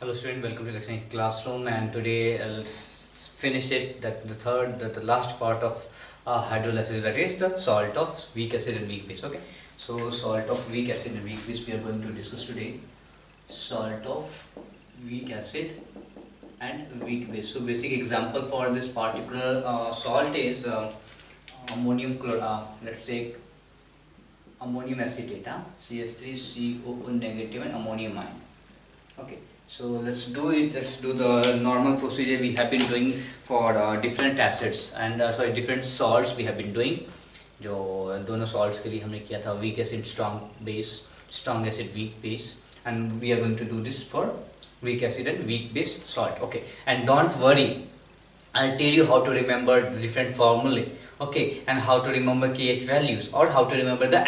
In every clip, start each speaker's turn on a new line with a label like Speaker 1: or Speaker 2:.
Speaker 1: Hello student, welcome to the classroom, and today let's finish it that the last part of hydrolysis, that is the salt of weak acid and weak base. Okay, so salt of weak acid and weak base we are going to discuss today. Salt of weak acid and weak base. So basic example for this particular salt is ammonium chloride. Let's take ammonium acetate, CH3COO negative and ammonium ion. Okay, so let's do it. Let's do the normal procedure we have been doing for different acids and sorry, different salts we have been doing. जो दोनों salts के लिए हमने किया था weak acid strong base, strong acid weak base, and we are going to do this for weak acid and weak base salt. Okay, and don't worry, I'll tell you how to remember the different formulae, okay, and how to remember KH values or how to remember the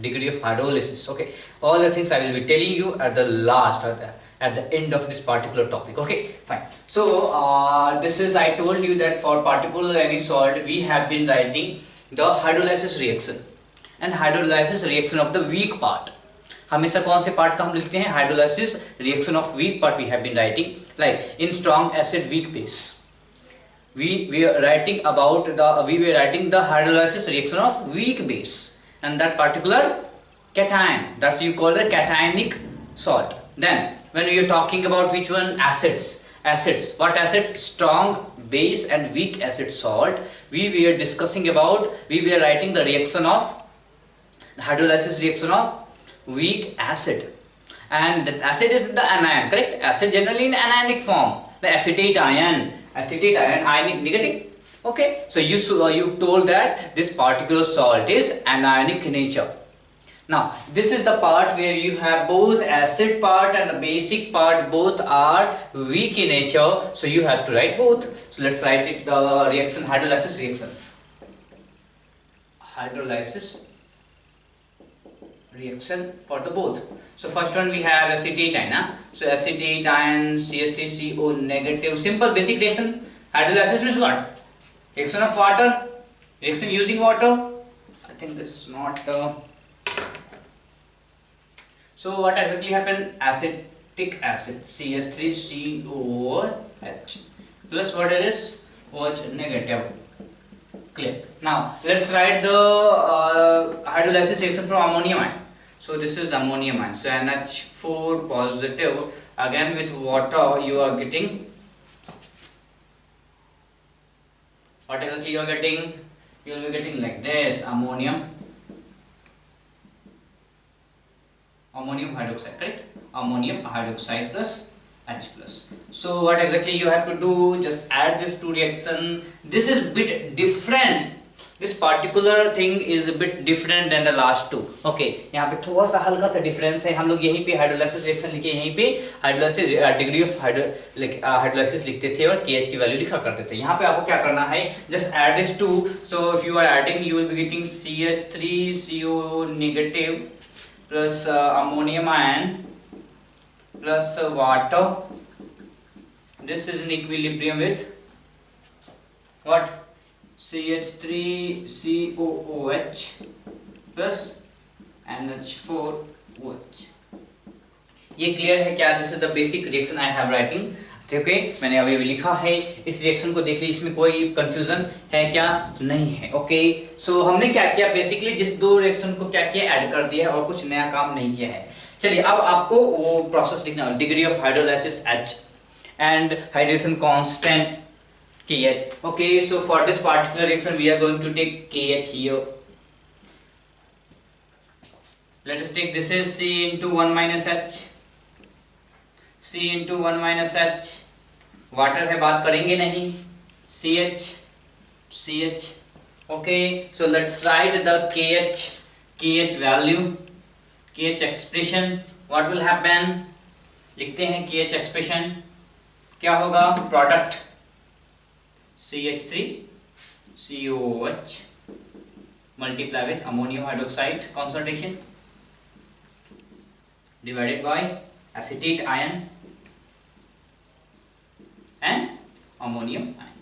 Speaker 1: degree of hydrolysis. Okay, all the things I will be telling you at the last or at the end of this particular topic. Okay, fine. So this is, I told you that for particular any salt we have been writing the hydrolysis reaction and hydrolysis reaction of the weak part. हमेशा कौन से part का हम लिखते हैं? Hydrolysis reaction of weak part we have been writing, like in strong acid weak base we were writing about the hydrolysis reaction of weak base and that particular cation, that's you call the cationic salt. Then when we are talking about which one? Acids, what acids? Strong base and weak acid salt. We were writing the reaction of the hydrolysis reaction of weak acid, and that acid is the anion, correct? Acid generally in anionic form, the acetate ion, ionic negative. Okay, so you told that this particular salt is anionic in nature. Now this is the part where you have both acid part and the basic part, both are weak in nature, so you have to write both. So let's write it, the reaction, hydrolysis reaction for the both. So first one we have acetate ion. So acetate ion CH3CO negative, simple basic reaction. Hydrolysis means what? Reaction of water, reaction using water. I think this is not so what exactly happened? Acetic acid CH3COOH plus what it is? OH negative. Clear. Now let's write the hydrolysis reaction from ammonium ion. So this is ammonium ion. So NH4 positive, again with water you are getting, what exactly you are getting? You will be getting like this, ammonium hydroxide, correct? Ammonium hydroxide plus H plus. So what exactly you have to do? Just add this two reaction. This is bit different. This particular thing is a bit different than the last two. Okay, यहाँ पे थोड़ा सा हल्का सा difference है. हम लोग यहीं पे हाइड्रोलाइसिस रिएक्शन लिखे, यहीं पे हाइड्रोलाइसिस डिग्री ऑफ हाइड्रोलाइसिस लिखते थे और KH की वैल्यू लिखा करते थे. यहाँ पे आपको क्या करना है? Just add this two. So if you are adding you will be getting CH3CO negative plus ammonium ion plus water. This is in equilibrium with what? CH3COOH plus NH4OH. ये क्लियर है क्या? This is the basic reaction I have writing. Okay, मैंने अभी लिखा है. इस reaction को देख लीजिए, इसमें कोई कंफ्यूजन है क्या? नहीं है. ओके, सो हमने क्या किया? बेसिकली जिस दो रिएक्शन को क्या किया? ऐड कर दिया है और कुछ नया काम नहीं किया है. चलिए अब आपको वो प्रोसेस लिखना है. Degree of hydrolysis H and hydration constant KH. Okay, so for this particular reaction we are going to take KH here. Let us take, this is C into 1 minus H. C into 1 minus H. Water है, बात करेंगे नहीं. CH. Okay, so let's write the KH value, KH expression. What will happen? लिखते हैं KH expression. क्या होगा? Product CH3COOH multiply with ammonium hydroxide concentration divided by acetate ion and ammonium ion.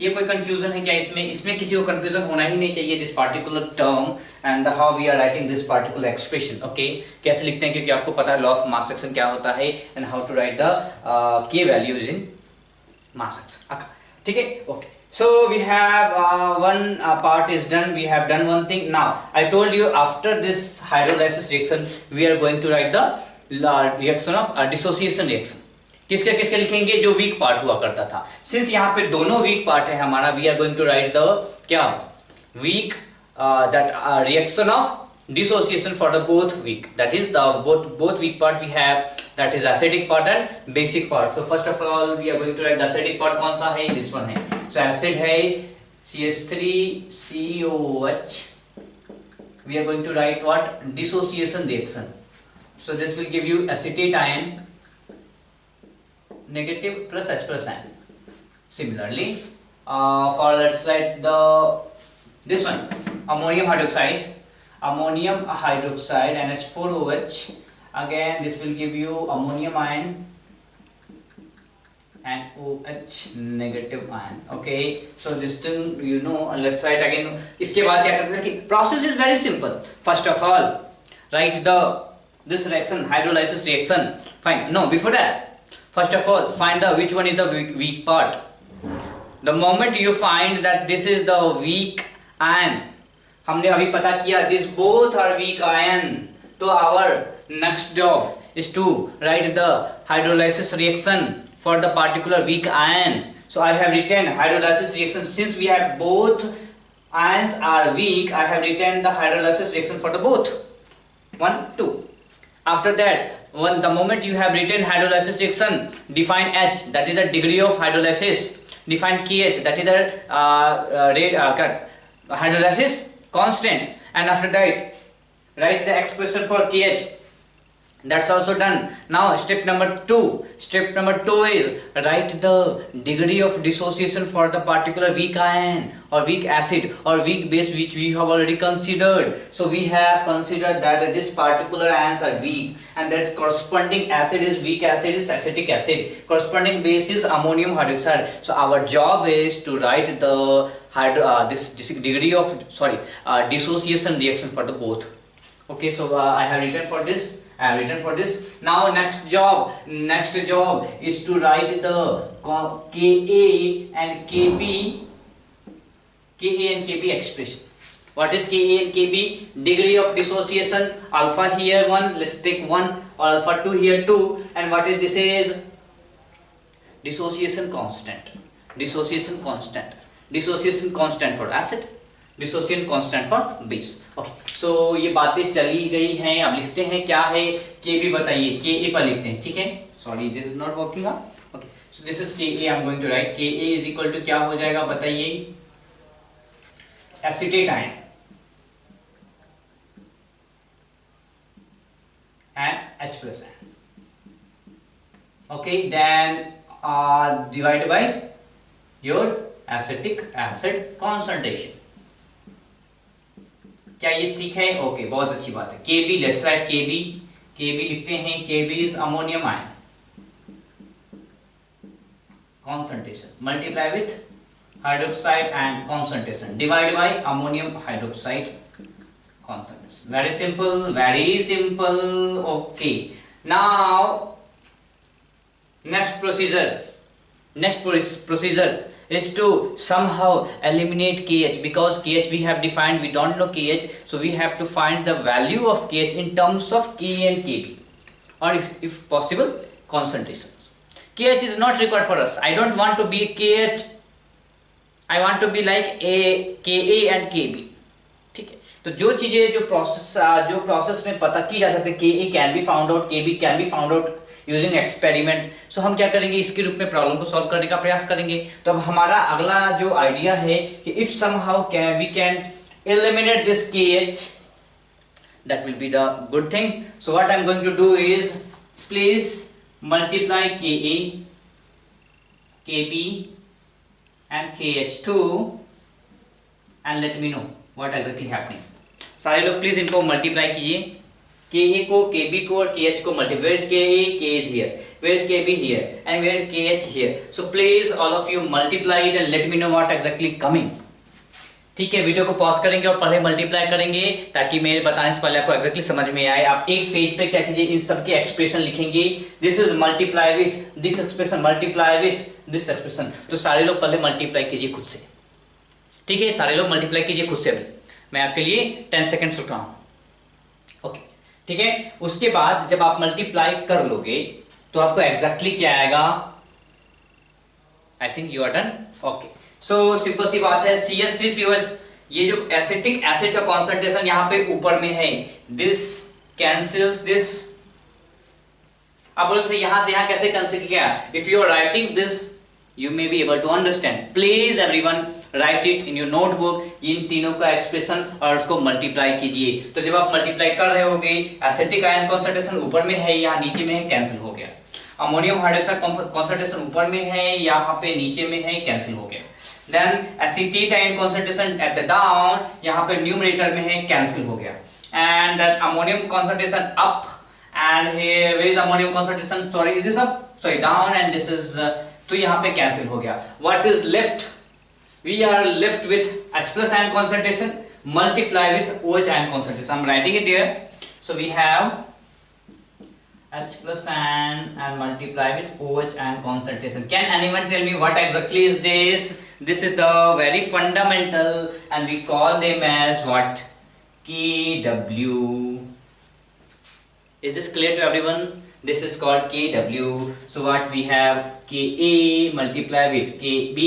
Speaker 1: ये कोई कंफ्यूजन है क्या इसमें? इसमें किसी को कंफ्यूजन होना ही नहीं चाहिए this particular term and how we are writing this particular expression. Okay, कैसे लिखते हैं, क्योंकि आपको पता है लॉ ऑफ मास सेक्शन क्या होता है and how to write the K values in mass section. ठीक है, okay. So we have one part is done. We have done one thing. Now I told you after this hydrolysis reaction we are going to write the reaction of dissociation reaction. किसके किसके लिखेंगे? जो week part हुआ करता था। Since यहाँ पे दोनों वीक पार्ट है हमारा, we are going to write the क्या weak that reaction of dissociation for the both weak, that is the both weak part we have, that is acidic part and basic part. So first of all we are going to write the acidic part. कौन सा है? this one है। so acid है CH3COH, we are going to write what? dissociation reaction. so this will give you acetate ion negative plus H plus ion. Similarly for let's write the this one ammonium hydroxide NH4OH. again this will give you ammonium ion and OH negative ion. okay, so this thing you know, let's write again. इसके बाद क्या करते हैं कि process is very simple. first of all write the this reaction, hydrolysis reaction. fine, no, before that first of all find the which one is the weak part. the moment you find that this is the weak ion, हमने अभी पता किया this both are weak ion, तो our next job is to write the hydrolysis reaction for the particular weak ion. so I have written hydrolysis reaction. since we have both ions are weak, I have written the hydrolysis reaction for the both 1 2. after that, the moment you have written hydrolysis reaction, define H, that is the degree of hydrolysis. define KH, that is the hydrolysis constant, and after that write the expression for KH. that's also done. now step number 2 is write the degree of dissociation for the particular weak ion or weak acid or weak base which we have already considered. so we have considered that this particular ions are weak and that corresponding acid is weak acid is acetic acid, corresponding base is ammonium hydroxide. so our job is to write the this degree of dissociation reaction for the both. okay, so I have written for this. now next job is to write the Ka and Kb expression. what is Ka and Kb? degree of dissociation, alpha here 1, let's take 1, or alpha 2 here 2, and what is this is dissociation constant for acid, dissociation constant for base. okay, so ये बातें चली गई हैं. अब लिखते हैं क्या है Kb, बताइए Ka पर लिखते हैं. ठीक है, sorry this is not working up. Okay, so this is Ka. I am going to write Ka is equal to क्या हो जाएगा बताइए? Acetate ion and H plus ion. okay, then divided by your acetic acid concentration. क्या ये ठीक है? Okay, बहुत अच्छी बात है. Kb, लेट्स राइट Kb लिखते हैं. Kb is ammonium ion concentration multiply with hydroxide and concentration divided by ammonium hydroxide concentration. very simple. okay, now next procedure is to somehow eliminate KH, because KH we have defined, we don't know KH, so we have to find the value of KH in terms of Ka and Kb, or if possible concentrations. KH is not required for us. I don't want to be KH, I want to be like Ka and Kb. ठीक है, तो जो चीजें जो process में पता की जा सकती है, Ka can be found out, Kb can be found out using experiment. So हम क्या करेंगे, इसके रूप में प्रॉब्लम को सॉल्व करने का प्रयास करेंगे. तो अब हमारा अगला जो आइडिया है कि if somehow we can eliminate this KH, that will be the good thing. So what I am going to do is please multiply Ka, Kb and KH2 and let me know what exactly happening. सारे लोग please इनको multiply कीजिए. Ka को, Kb को और Kh को multiply. Where is Ka? K is here. Where is Kb? Here. And where is Kh? Here. So please all of you multiply it and let me know what exactly coming. ठीक है, video को pause करेंगे और पहले multiply करेंगे ताकि मेरे बताने से पहले आपको एक्जेक्टली समझ में आए। आप एक पेज पे क्या कीजिए, इन सब के एक्सप्रेशन लिखेंगे। This is multiply with this expression, multiply with this expression. तो सारे लोग पहले मल्टीप्लाई कीजिए खुद से, ठीक है, सारे लोग मल्टीप्लाई कीजिए खुद से। अभी मैं आपके लिए 10 सेकेंड्स रुक रहा हूं, ओके, ठीक है। उसके बाद जब आप मल्टीप्लाई कर लोगे तो आपको एग्जैक्टली क्या आएगा? I think you are done, okay. So simple सी बात है, CH3COH, ये जो एसिटिक एसिड का कॉन्सेंट्रेशन यहाँ पे ऊपर में है, दिस कैंसिल्स दिस। आप बोलोगे यहाँ से यहाँ कैसे कैंसिल किया? If you are writing this you may be able to understand. Please everyone write it in your notebook, in तीनों का एक्सप्रेशन और उसको मल्टीप्लाई कीजिए। तो जब आप मल्टीप्लाई कर रहे होगे, एसिटिक आयन कॉन्सेंट्रेशन ऊपर में है, यहाँ नीचे में है, कैंसिल हो गया। अमोनियम हाइड्रोक्साइड कॉन्सेंट्रेशन ऊपर में है, यहाँ पे नीचे में है, कैंसिल हो गया। Then acetate ion concentration at the down, यहाँ पे न्यूमरेटर में है, कैंसिल हो गया। And that ammonium concentration up, and here where is ammonium concentration, sorry it is up, sorry down, and this is, तो यहाँ पे कैंसिल हो गया। What is left? We are left with H plus ion concentration multiply with OH ion concentration. I'm writing it here. So we have H plus ion and multiply with OH ion concentration. Can anyone tell me what exactly is this? This is the very fundamental and we call them as what? Kw. Is this clear to everyone? This is called Kw. So what we have? Ka multiply with Kb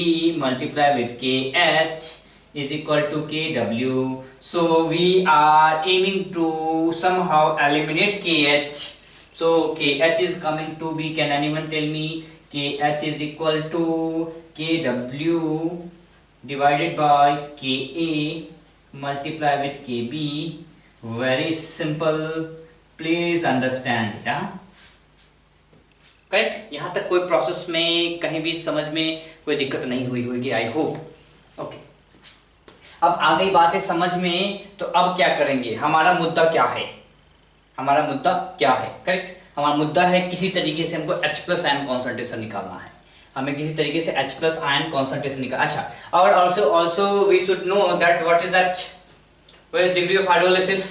Speaker 1: multiply with Kh is equal to Kw. So we are aiming to somehow eliminate Kh. So Kh is coming to be, can anyone tell me? Kh is equal to Kw divided by Ka multiply with Kb. Very simple, please understand it, huh? Correct? यहां तक कोई process में कहीं भी समझ में कोई दिक्कत नहीं हुई होगी, आई होप, ओके। अब आ गई बातें समझ में, तो अब क्या करेंगे? हमारा मुद्दा क्या है? हमारा मुद्दा क्या है? करेक्ट, हमारा मुद्दा है किसी तरीके से हमको H plus आयन कॉन्सेंट्रेशन निकालना है। हमें किसी तरीके से H plus आयन कॉन्सेंट्रेशन निकाल, अच्छा। और also we should know that what is H, what is degree of hydrolysis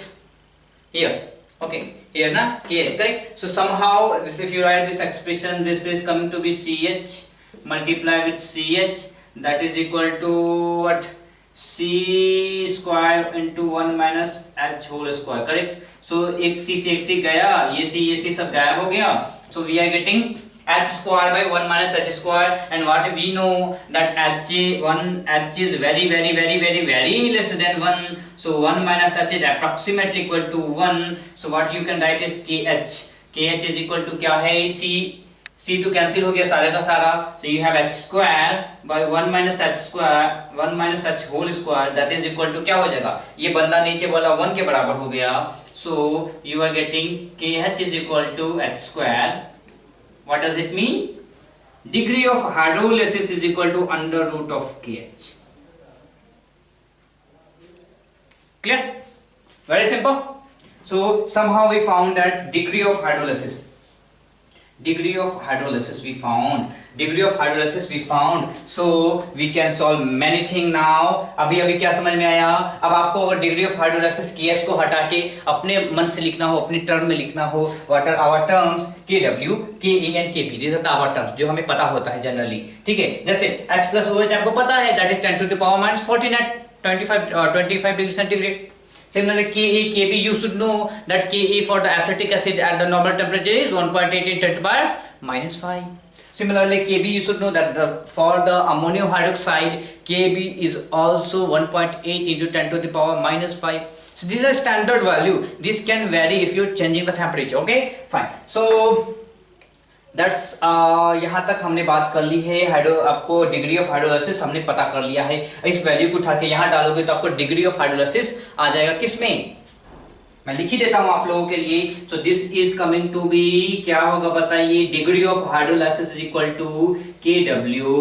Speaker 1: here, okay, here na, KH, correct? So somehow this, if you write this expression, this is coming to be CH multiply with CH, that is equal to what? C square into 1 minus H whole square, correct? So एक C से एक C गया, ये C सब गायब हो गया, so we are getting H square by 1 minus H square, and what we know that H is very less than 1, so 1 minus H is approximately equal to 1, so what you can write is KH is equal to क्या है? C तो cancel हो गया सारे का सारा, so you have H square by 1 minus H whole square, that is equal to क्या हो जाएगा? ये बंदा नीचे वाला 1 के बराबर हो गया, so you are getting KH is equal to H square. What does it mean? Degree of hydrolysis is equal to under root of KH. Clear? Very simple. So somehow we found that degree of hydrolysis we found, so we can solve many things now. अभी क्या समझ में आया? अब आपको अगर degree of hydrolysis KH को हटा के अपने मन से लिखना हो, अपने टर्म में लिखना हो, what are our terms? Kw, Ka and Kp, these are our terms जो हमें पता होता है जनरली, ठीक है। जैसे H plus OH आपको पता है, that is 10 to the power minus 14 at 25 degree centigrade. Similarly, Ka, Kb, you should know that Ka for the acetic acid at the normal temperature is 1.8 into 10 to the power minus 5. Similarly, Kb, you should know that for the ammonium hydroxide, Kb is also 1.8 into 10 to the power minus 5. So this is a standard value. This can vary if you're changing the temperature. Okay, fine. So that's यहाँ तक हमने बात कर ली है। आपको degree of hydrolysis हमने पता कर लिया है। इस वैल्यू को उठा के यहाँ डालोगे तो आपको डिग्री ऑफ हाइड्रोलाइसिस आ जाएगा किसमें? मैं लिख ही देता हूं आप लोगों के लिए। So this is coming to be, क्या होगा बताइए, degree of hydrolysis is equal to Kw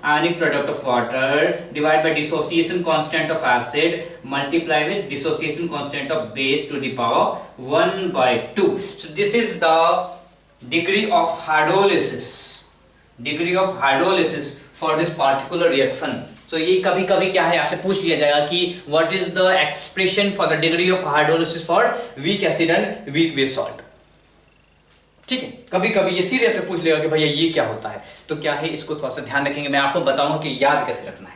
Speaker 1: ionic product of water divide by dissociation constant of acid multiply with dissociation constant of base to the power 1/2। So this is the degree of hydrolysis, degree of hydrolysis for this particular reaction. सो ये कभी कभी क्या है आपसे पूछ लिया जाएगा कि what is the expression for the degree of hydrolysis for weak acid and weak base salt. ठीक है, कभी कभी ये सीधे आपसे पूछ लेगा कि भैया ये क्या होता है, तो क्या है इसको थोड़ा सा ध्यान रखेंगे, मैं आपको बताऊंगा कि याद कैसे रखना है।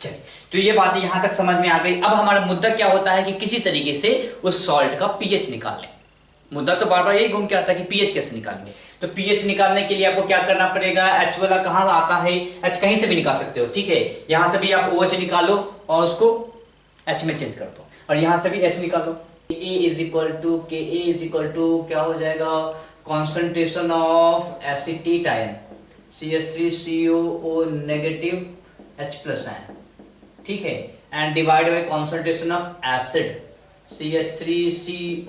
Speaker 1: चलिए, तो ये बातें यहां तक समझ में आ गई। अब हमारा मुद्दा क्या होता है कि किसी तरीके से उस सॉल्ट का पीएच निकाल लें। मुद्दा तो बार बार यही घूम के आता है कि पीएच कैसे निकालेंगे। तो पीएच निकालने के लिए आपको क्या करना पड़ेगा, एच वाला कहाँ आता है, एच कहीं से भी निकाल सकते हो, ठीक है, यहां से भी आप OH निकालो और उसको एच में चेंज कर दो, और यहां से भी एच निकालो। A इज इक्वल टू क्या हो जाएगा, concentration of acetate ion CH3COO negative H+ ion, ठीक है, and divide by concentration of acid CH3COOH।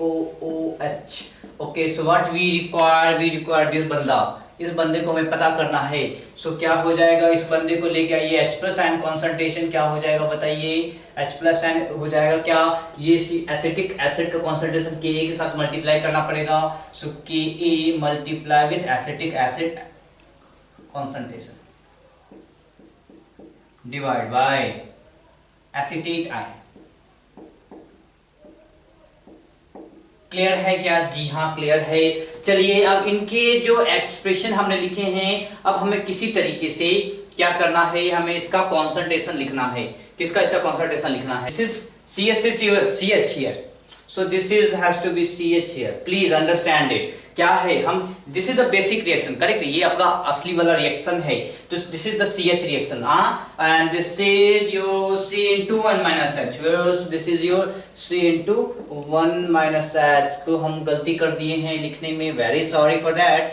Speaker 1: Okay, so what we require this बंदा, इस बंदे को हमें पता करना है। सो क्या हो जाएगा, इस बंदे को लेके आइए, H+ आयन कॉन्सेंट्रेशन क्या हो जाएगा बताइए, H+ आयन हो जाएगा क्या, ये एसिटिक एसिड का कॉन्सेंट्रेशन Ka के साथ मल्टीप्लाई करना पड़ेगा। सो Ka multiply with acetic acid concentration divide by acetate ion. Clear है क्या? जी हाँ, क्लियर है। चलिए, अब इनके जो एक्सप्रेशन हमने लिखे हैं, अब हमें किसी तरीके से क्या करना है, हमें इसका कॉन्सेंट्रेशन लिखना है। किसका इसका कॉन्सेंट्रेशन लिखना है? This is CH here, so this is has to be CH here, please understand it। क्या है, हम this is the basic reaction, correct, ये आपका असली वाला रिएक्शन है। तो this is the CH reaction, and this is your C into 1 minus H, whereas this is your C into 1 minus H। तो हम गलती कर दिए हैं लिखने में, very sorry for that.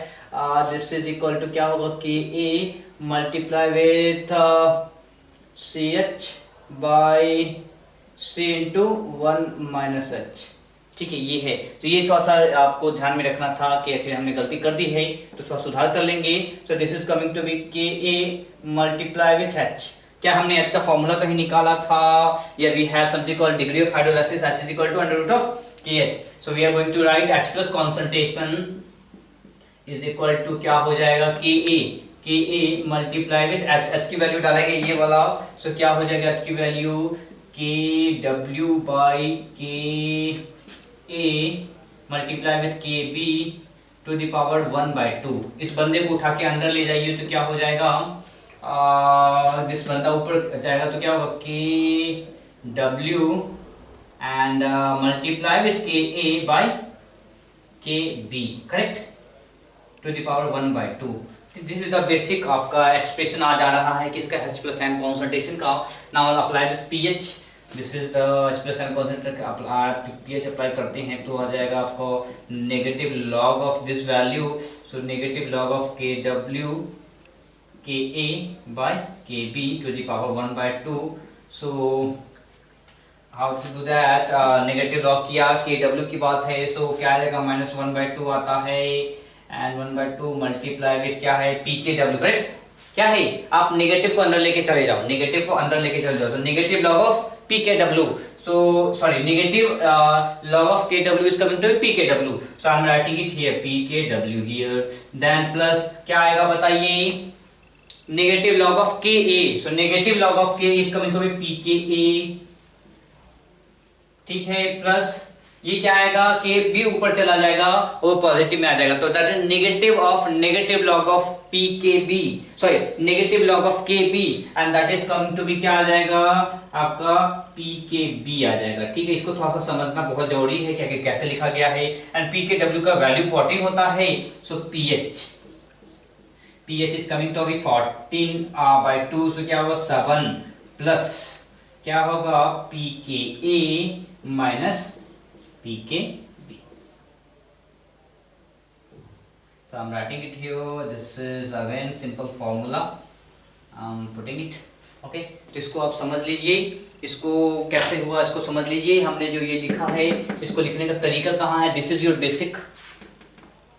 Speaker 1: This is equal to क्या होगा, Ka multiply with CH by C into 1 minus H, ठीक है, ये है। तो ये थोड़ा सा आपको ध्यान में रखना था कि फिर हमने गलती कर दी है, तो थोड़ा सुधार कर लेंगे। So this is coming to be Ka multiply with H। क्या हमने H का फॉर्मूला कहीं निकाला था, या we have something called degree of hydrolysis H is equal to under root of KH। So we are going to write H plus concentration is equal to क्या हो जाएगा, Ka मल्टीप्लाई विथ H की value डालेंगे ये वाला। सो क्या हो जाएगा H की value, Kw by Ka multiply with Kb to the power 1/2। इस बंदे को उठा के अंदर ले जाइए तो क्या हो जाएगा, दिस बंदा ऊपर जाएगा तो क्या होगा, Kw and multiply with Ka by Kb, correct, to the power 1/2। This is the basic आपका एक्सप्रेशन आ जा रहा है कि इसका H+ आयन कॉन्सेंट्रेशन का। Now apply this pH, this is the H+ ion concentration, pH apply करते हैं तो आ जाएगा आपको negative log of this value. So negative log of Kw Ka by Kb to the power 1/2। So how to do that, negative log किया, Kw की बात है, सो क्या आएगा, -1/2 आता है, एंड 1/2 मल्टीप्लाई विथ क्या है, Pkw, करेक्ट, क्या है, आप नेगेटिव को अंदर लेके चले जाओ, नेगेटिव को अंदर लेके चले जाओ, तो negative log of Pkw, so sorry, negative log of Kw is coming to Pkw, so I'm writing it here, Pkw here, then plus क्या आएगा बताइए, negative log of Ka, so negative log of Ka is coming to be Pka, ठीक है, plus ये क्या आएगा, Kb ऊपर चला जाएगा और पॉजिटिव में आ जाएगा, तो that is negative log of Pkb, sorry negative log of Kb, and that is coming to be क्या आ जाएगा आपका, Pkb आ जाएगा, ठीक है। इसको थोड़ा सा समझना बहुत जरूरी है कि कैसे लिखा गया है, एंड Pkw का वैल्यू 14 होता है, so pH is coming to be 14/2, so क्या होगा 7 प्लस क्या होगा Pka minus Pkb। So I'm writing it here. This is again simple formula. I'm putting it. Okay, तो इसको आप समझ लीजिए, इसको कैसे हुआ इसको समझ लीजिए। हमने जो ये लिखा है इसको लिखने का तरीका कहाँ है, this is your basic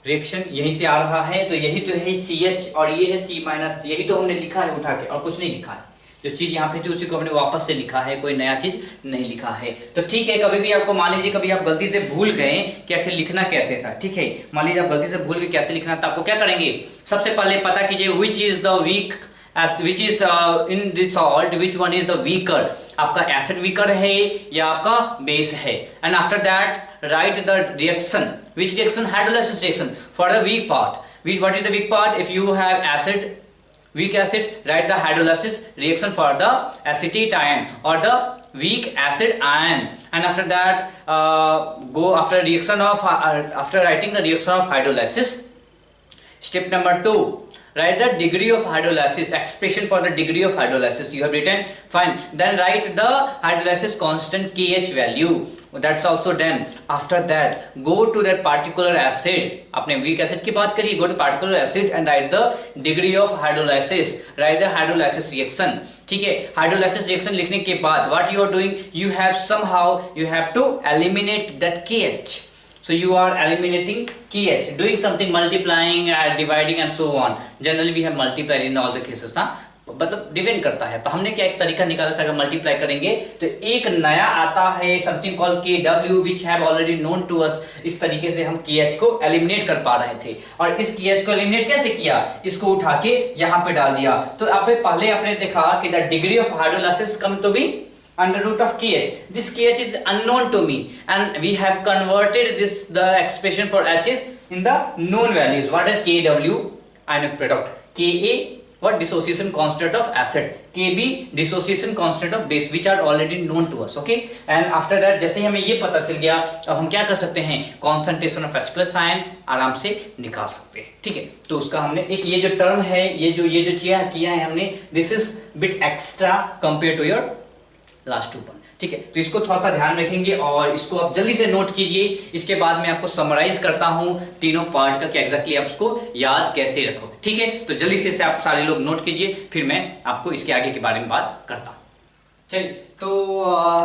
Speaker 1: reaction, यहीं से आ रहा है, तो यही तो है CH और ये है C-, यही तो हमने लिखा है उठा के, और कुछ नहीं लिखा है। जो चीज यहाँ पे थी उसी को हमने वापस से लिखा है, कोई नया चीज नहीं लिखा है। तो ठीक है, कभी भी आपको मान लीजिए कभी आप गलती से भूल गए कि आखिर लिखना कैसे था, ठीक है, मान लीजिए आप गलती से भूल गए कैसे लिखना था, आपको क्या करेंगे, सबसे पहले पता कीजिए which is the weak which is in the salt, which one is the weaker, आपका एसिड वीकर है या आपका बेस है, and after that right the reaction, which reaction, hydrolysis reaction for the weak part, what is the weak part, if you have acid, weak acid, write the hydrolysis reaction for the acetate ion or the weak acid ion, and after that go after reaction of after writing the reaction of hydrolysis, step number 2, write the degree of hydrolysis, expression for the degree of hydrolysis you have written, fine, then write the hydrolysis constant KH value, that's also done. After that go to that particular acid, आपने weak acid की बात करी, go to particular acid and write the degree of hydrolysis, write the hydrolysis reaction, ठीक है। hydrolysis reaction लिखने के बाद what you are doing, you have somehow you have to eliminate that KH, so you are eliminating KH, doing something, multiplying, dividing and so on, generally we have multiplied in all the cases, हाँ, मतलब depend करता है। तो हमने क्या एक तरीका निकाला था, अगर मल्टीप्लाई करेंगे तो एक नया आता है something called KW which have already known to us, इस तरीके से हम KH को एलिमिनेट कर पा रहे थे। और इस KH को एलिमिनेट कैसे किया, इसको उठा के यहाँ पे डाल दिया। तो आपने पहले आपने देखा कि the degree of hydrolysis come to be under root of KH. This KH is unknown to me and we have converted this the expression for H is in the known values. What is KW, ionic product, Ka what dissociation constant of acid, Kb dissociation constant of base, which are already known to us, okay, and after that जैसे ही हमें ये पता चल गया अब हम क्या कर सकते हैं, concentration of H+ ion आराम से निकाल सकते हैं, ठीक है। तो उसका हमने एक ये जो टर्म है, ये जो किया है हमने, this is bit extra compared to your last 2 point, ठीक है। तो इसको थोड़ा सा ध्यान रखेंगे और इसको आप जल्दी से नोट कीजिए। इसके बाद मैं आपको समराइज करता हूं तीनों पार्ट का कि एग्जैक्टली आप उसको याद कैसे रखोगे, ठीक है। तो जल्दी से आप सारे लोग नोट कीजिए, फिर मैं आपको इसके आगे के बारे में बात करता हूं। चलिए, तो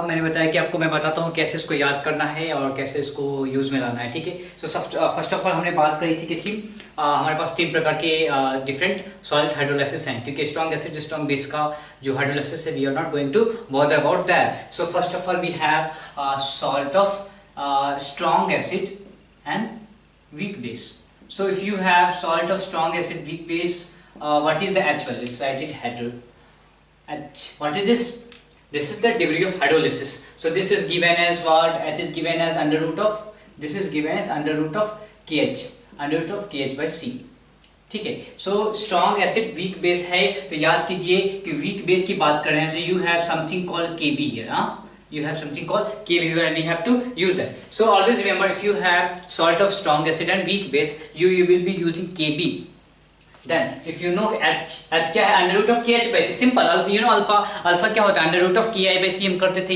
Speaker 1: मैंने बताया कि आपको मैं बताता हूँ कैसे इसको याद करना है और कैसे इसको यूज में लाना है, ठीक है। सो फर्स्ट ऑफ ऑल हमने बात करी थी किसकी, हमारे पास 3 प्रकार के डिफरेंट सॉल्ट हाइड्रोलाइसिस हैं, क्योंकि स्ट्रॉन्ग एसिड स्ट्रॉन्ग बेस का जो हाइड्रोलाइसिस है we are not going to bother about that. So first of all we have salt of strong acid and weak base. So if you have salt of strong acid weak base, what is the H value, right it hydro H, what is this, this is the degree of hydrolysis. So this is given as what, H is given as under root of, this is given as under root of KH, under root of KH by C, ठीक है। So strong acid weak base है, तो याद कीजिए कि weak base की बात कर रहे हैं, so you have something called Kb here, हाँ, you have something called Kb here and we have to use that. So always remember, if you have salt of strong acid and weak base, you will be using Kb. Then if you know H क्या है, under root of KH by C, simple. you know alpha क्या होता है, under root of KI by C हम करते थे,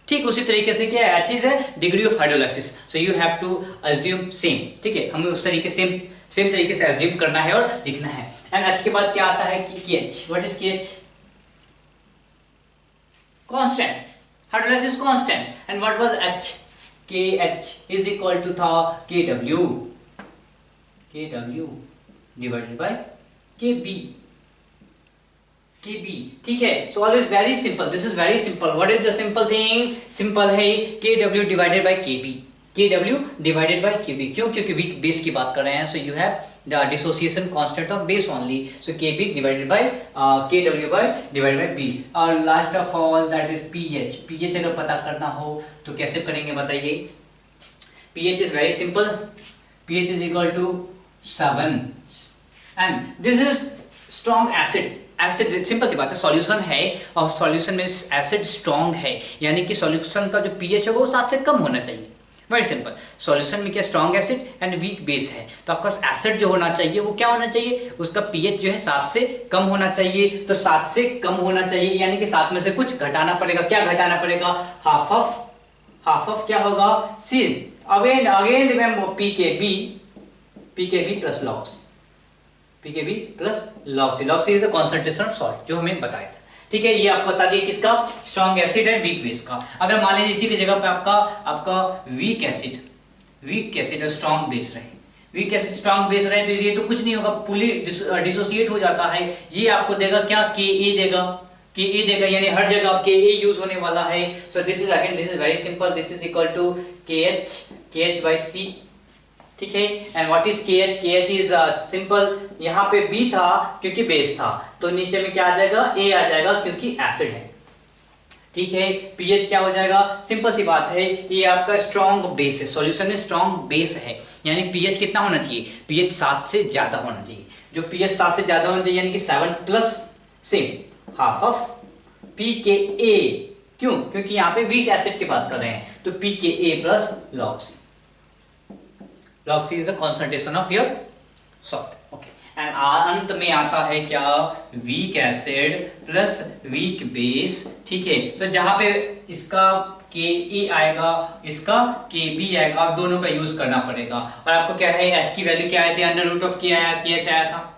Speaker 1: ठीक उसी तरीके से क्या है, H is है degree of hydrolysis, so you have to assume same, ठीक है, हमें उस तरीके सेम तरीके से अज्यूम करना है और लिखना है। एंड H के बाद क्या आता है कि KH, what is KH, constant, hydrolysis constant, and what was H, KH is equal to था KW divided by Kb, ठीक है। So always very simple, this is very simple. What is the simple thing, simple है Kw divided by Kb, Kw divided by Kb, क्यों, क्योंकि weak base की बात कर रहे हैं, so you have the dissociation constant of base only, so Kb divided by Kw divided by B, और last of all that is pH अगर पता करना हो तो कैसे करेंगे बताइए। pH is very simple, pH is equal to 7 and this is strong acid सिंपल सी बात है, सॉल्यूशन है और सॉल्यूशन में एसिड स्ट्रॉन्ग है, यानी कि सॉल्यूशन का जो पीएच होगा वो 7 से कम होना चाहिए, वेरी सिंपल। सॉल्यूशन में क्या strong acid and weak base है, तो आपका एसिड जो होना चाहिए वो क्या होना चाहिए, उसका पीएच जो है 7 से कम होना चाहिए। तो 7 से कम होना चाहिए यानी कि 7 में से कुछ घटाना पड़ेगा, क्या घटाना पड़ेगा, हाफ ऑफ क्या होगा, C, again remember pKb plus log C is the concentration of salt जो हमें बताया था, ठीक है, ये आपको बता दिए किसका, strong acid and weak base का। अगर मान लीजिए इसी की जगह पे आपका वीक एसिड और स्ट्रॉन्ग बेस रहे, वीक एसिड स्ट्रॉन्ग बेस रहे, तो ये तो कुछ नहीं होगा, पुली डिसोसिएट हो जाता है। ये आपको देगा क्या, के ए देगा, यानी हर जगह के ए यूज होने वाला है। So this is again, this is very simple, this is equal to K H by C, ठीक है। And what is K H is simple, यहाँ पे बी था क्योंकि बेस था, तो नीचे में क्या आ जाएगा, ए आ जाएगा क्योंकि एसिड है, ठीक है। पीएच क्या हो जाएगा, सिंपल सी बात है, ये आपका स्ट्रॉन्ग बेस है, सॉल्यूशन में स्ट्रॉन्ग बेस है, यानी पीएच कितना होना चाहिए, पीएच 7 से ज्यादा होना चाहिए। जो पीएच 7 से ज्यादा होना चाहिए यानी कि 7 plus same half of P K ए, क्यों, क्योंकि यहाँ पे वीक एसिड की बात कर रहे हैं, तो p K a plus log C, log C is the concentration of your salt, okay, and अंत में आता है क्या, weak acid plus weak base, ठीक है। तो जहां पे इसका के ए आएगा, इसका के बी आएगा, और दोनों का यूज करना पड़ेगा। और आपको क्या है, एच की वैल्यू क्या आई थी, अंडर रूट ऑफ के आया, के एच आया था,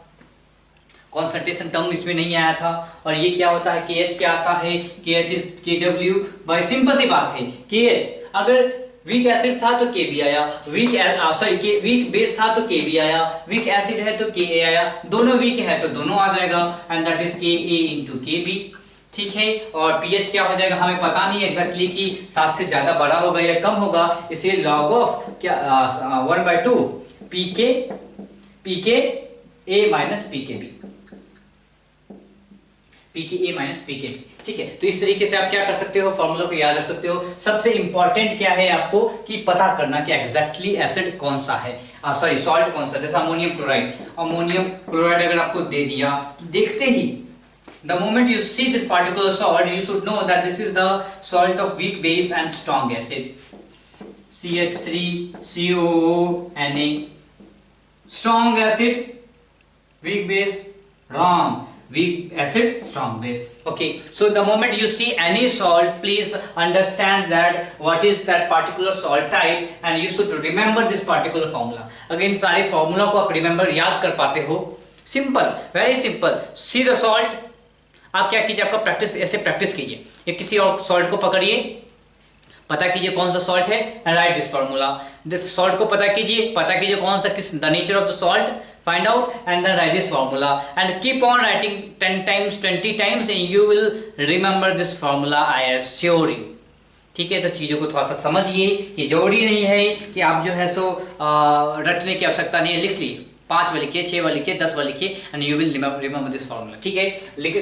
Speaker 1: कॉन्सेंट्रेशन टर्म इसमें नहीं आया था। और ये क्या होता है, के एच क्या आता है, के एच इज के डब्ल्यू बाई, सिंपल सी बात है, के एच अगर वीक एसिड था तो के बी आया, वीक बेस था तो के बी आया, वीक एसिड है तो के ए आया, दोनों वीक है तो दोनों आ जाएगा, एंड दैट इज के ए इंटू के बी, ठीक है। और पीएच क्या हो जाएगा, हमें पता नहीं एग्जैक्टली कि 7 से ज्यादा बड़ा होगा या कम होगा, इसलिए लॉग ऑफ क्या 1/2 पी के ए माइनस पी के बी, पी के ए माइनस पी के बी, ठीक है। तो इस तरीके से आप क्या कर सकते हो, फॉर्मूला को याद रख सकते हो। सबसे इंपॉर्टेंट क्या है आपको कि पता करना कि एग्जैक्टली एसिड कौन सा है, सॉरी सॉल्ट कौन सा, जैसे अमोनियम क्लोराइड अगर आपको दे दिया, देखते ही the moment you see this particular salt you should know that this is the salt of weak base and strong acid, CH3COONA, strong acid weak base, wrong, weak acid strong base, okay. So the moment you see any salt, please understand that what is that particular salt type and you should remember this particular formula. Again सारे formula को आप remember याद कर पाते हो, simple, very simple. See the salt, आप क्या कीजिए, आपका प्रैक्टिस, ऐसे प्रैक्टिस कीजिए, या किसी और सॉल्ट को पकड़िए, पता कीजिए कौन सा सॉल्ट है, and right this formula. Salt को पता कीजिए कौन सा, किस the nature of the salt, find out and then write this formula and keep on writing 10 times 20 times and you will remember this formula, I assure you, ठीक है। तो चीज़ों को थोड़ा सा समझिए कि जरूरी नहीं है कि आप जो है सो रटने की आवश्यकता नहीं है, लिख लिए, 5 बार लिखिए, 6 बार लिखिए, 10 बार लिखिए, and you will remember this formula, ठीक है।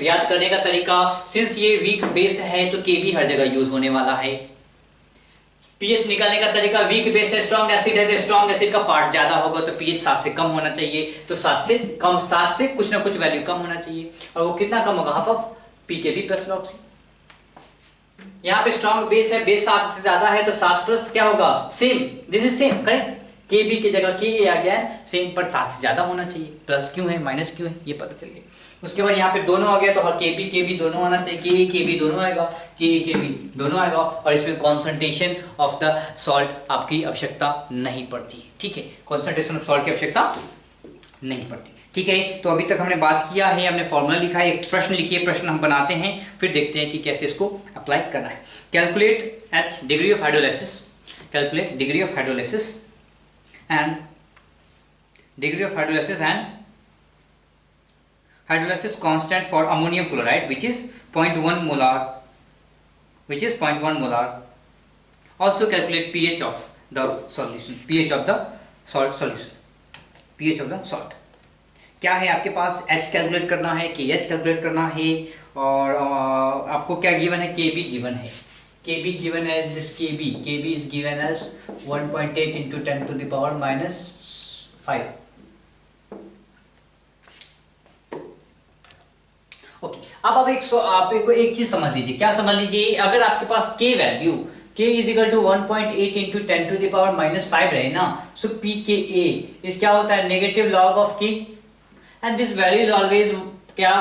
Speaker 1: याद करने का तरीका, सिंस ये वीक बेस है तो के भी हर जगह यूज होने वाला है। पीएच निकालने का तरीका, वीक बेस है, स्ट्रॉन्ग एसिड है, तो स्ट्रॉन्ग एसिड का पार्ट ज्यादा होगा तो पीएच 7 से कम होना चाहिए, तो 7 से कम, 7 से कुछ ना कुछ वैल्यू कम होना चाहिए, और वो कितना कम होगा, half of pKb plus log C. यहाँ पे स्ट्रॉन्ग बेस है, बेस 7 से ज्यादा है तो 7 प्लस क्या होगा, same, this is same, correct, के बी की जगह के ए आ गया है, सेम, पर 7 से ज्यादा होना चाहिए, प्लस क्यों है माइनस क्यों है ये पता चल गया। उसके बाद यहाँ पे दोनों आ गया तो के बी दोनों आना चाहिए, के बी दोनों आएगा, के बी दोनों आएगा, और इसमें कॉन्सेंट्रेशन ऑफ द सॉल्ट आपकी आवश्यकता नहीं पड़ती, ठीक है, कॉन्सेंट्रेशन ऑफ सॉल्ट की आवश्यकता नहीं पड़ती, ठीक है। तो अभी तक हमने बात किया है, हमने फॉर्मूला लिखा है, एक प्रश्न लिखिए, प्रश्न हम बनाते हैं, फिर देखते हैं कि कैसे इसको अप्लाई करना है। Calculate H degree of hydrolysis, calculate degree of hydrolysis and degree of hydrolysis and hydrolysis constant for ammonium chloride which is 0.1 molar, which is 0.1 molar. Also calculate pH of the solution, pH of the salt solution, pH of the salt. क्या है आपके पास, H calculate करना है, KH calculate करना है, और आपको क्या गिवन है, KB गिवन है, KB given as this KB is given as 1.8 into 10 to the power minus 5. Okay, अब आप एक चीज समझ लीजिए, क्या समझ लीजिए, अगर आपके पास K value K is equal to 1.8 into 10 to the power minus 5 रहे ना, सो PKA इस क्या होता है, negative log of K, and this value is always क्या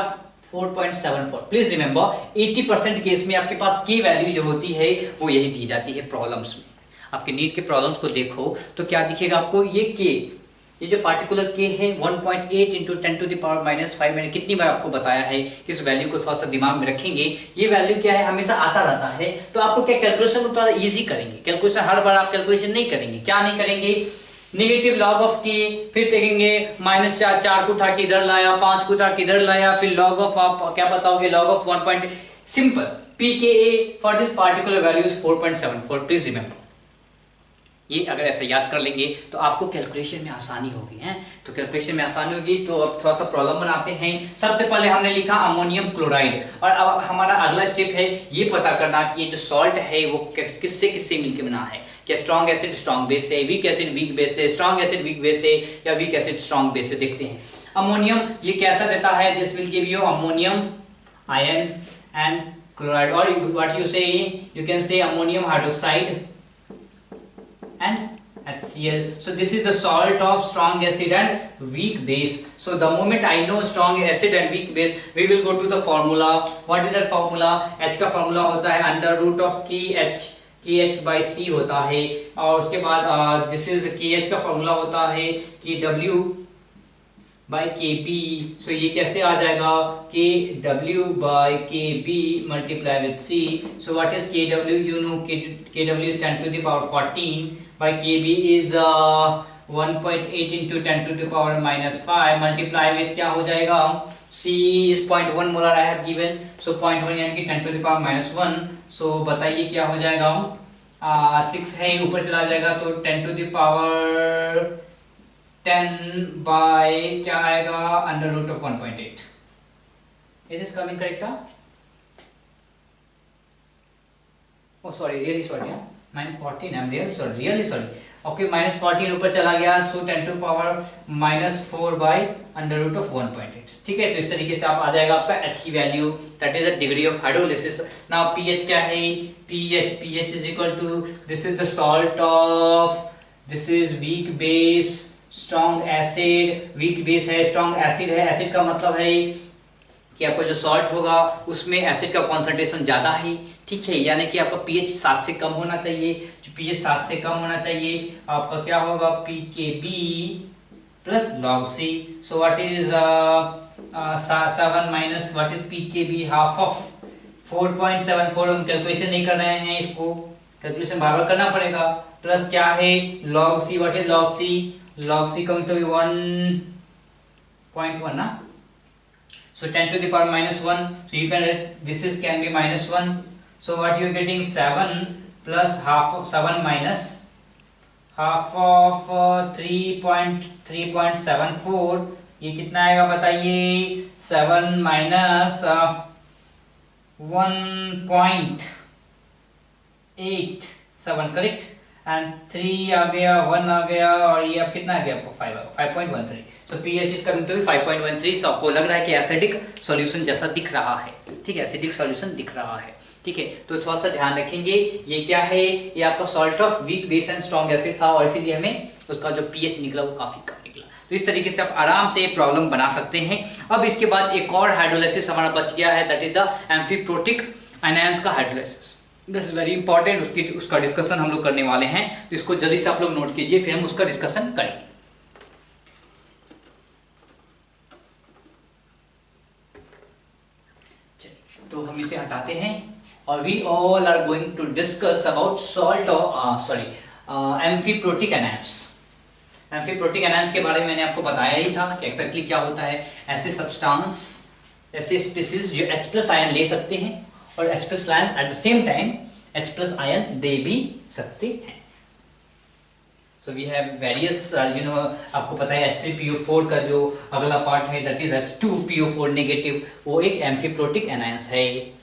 Speaker 1: 4.74। प्लीज रिमेंबर 80% केस में आपके पास K वैल्यू जो होती है वो यही दी जाती है प्रॉब्लम्स में। आपके नीट के प्रॉब्लम्स को देखो तो क्या दिखेगा आपको, ये K ये जो पार्टिकुलर के है 1.8 इंटू 10⁻⁻5, मैंने कितनी बार आपको बताया है कि इस वैल्यू को थोड़ा सा दिमाग में रखेंगे। ये वैल्यू क्या है, हमेशा आता रहता है, तो आपको क्या कैलकुलेशन को थोड़ा इजी करेंगे। कैलकुलेशन हर बार आप कैलकुलेशन नहीं करेंगे, क्या नहीं करेंगे, नेगेटिव लॉग ऑफ के, फिर देखेंगे -4, 4 को उठा के इधर लाया, 5 को उठा के इधर लाया, फिर लॉग ऑफ आप क्या बताओगे, log of 1. Simple pKa for this particular value is 4.74, please remember. ये अगर ऐसा याद कर लेंगे तो आपको कैलकुलेशन में आसानी होगी है। तो कैलकुलेशन में आसानी होगी, तो अब थोड़ा सा प्रॉब्लम बनाते हैं। सबसे पहले हमने लिखा अमोनियम क्लोराइड, और अब हमारा अगला स्टेप है ये पता करना कि ये जो सॉल्ट है वो किससे किससे मिलकर बना है। क्या स्ट्रॉन्ग एसिड स्ट्रॉन्ग बेस है, वीक एसिड वीक बेस है, स्ट्रॉन्ग एसिड वीक बेस है, या वीक एसिड स्ट्रॉन्ग बेस है। देखते हैं अमोनियम ये कैसा देता है, this will give you ammonium ion and chloride, और व्हाट यू से, you can say ammonium hydroxide and HCl. So this is the salt of strong acid and weak base. So the moment I know strong acid and weak base, we will go to the formula. What is that formula? H का formula होता है under root of KH by C होता है, और उसके बाद this is KH का formula होता है KW by KB. So ये कैसे आ जाएगा, KW by KB multiply with C. So what is KW? You know KW is 10⁻14 by KB is 1.8 into 10⁻⁻5 multiply with क्या हो जाएगा, C is 0.1 molar I have given, so 0.1 यानी कि 10⁻⁻1. So बताइए क्या हो जाएगा, 6 है ऊपर चला जाएगा तो 10 by क्या आएगा, under root of 1.8. Is this coming correct? Oh sorry, really sorry, -14. I'm really sorry. Okay, -14 ऊपर चला गया, so 10⁻⁻4 by under root of 1.8. ठीक है, तो इस तरीके से आप आ जाएगा आपका H की value, that is the degree of hydrolysis. Now pH क्या है, pH is equal to, this is the salt of, this is weak base, strong acid, weak base है, स्ट्रॉन्ग एसिड है. एसिड का मतलब है कि आपका जो सॉल्ट होगा उसमें एसिड का कॉन्सेंट्रेशन ज़्यादा है. ठीक है, यानी कि आपका pH 7 से कम होना चाहिए. जो pH 7 से कम होना चाहिए, आपका क्या होगा, pKb plus log C. So what is 7 minus what is pKb, half of 4.74. हम कैलकुलेशन नहीं कर रहे हैं, इसको कैलकुलेशन बार बार करना पड़ेगा. प्लस क्या है log C, what is log C, log C coming to be 1.1 na. So 10⁻⁻1, so you can, this is can be -1. So what you are getting, 7 plus half of 7 minus half of 3.74. ये कितना आएगा बताइए, 7 minus 1.87, correct. And 3 आ गया, 1 आ गया, और ये अब कितना आ गया आपको 5.13. सो pH इज कमिंग टू 5.13. सो आपको लग रहा है कि एसिडिक सॉल्यूशन जैसा दिख रहा है. ठीक है, एसिडिक सॉल्यूशन दिख रहा है. ठीक है, तो थोड़ा सा ध्यान रखेंगे. ये क्या है, ये आपका salt of weak base and strong acid था, और इसीलिए हमें उसका जो pH निकला वो काफी कम निकला. तो इस तरीके से आप आराम से प्रॉब्लम बना सकते हैं. अब इसके बाद एक और हाइड्रोलाइसिस हमारा बच गया है, that is the amphiprotic anions का hydrolysis. That is very important. उसका डिस्कशन हम लोग करने वाले हैं, तो इसको जल्दी से आप लोग नोट कीजिए, फिर हम उसका डिस्कशन करेंगे. चलिए, तो हम इसे हटाते हैं, और we all are going to discuss about salt amphiprotic anions. Amphiprotic anions के बारे में मैंने आपको बताया ही था कि एक्जैक्टली क्या होता है. ऐसे सब्सटेंस, ऐसे स्पीसीज जो H+ आयन ले सकते हैं, और H+ ion at the same time H+ ion दे भी सकते हैं. सो वी हैव वेरियस, आपको पता है H3PO4 का जो अगला पार्ट है दैट इज H2PO4 नेगेटिव, वो एक एम्फीप्रोटिक एनायंस है.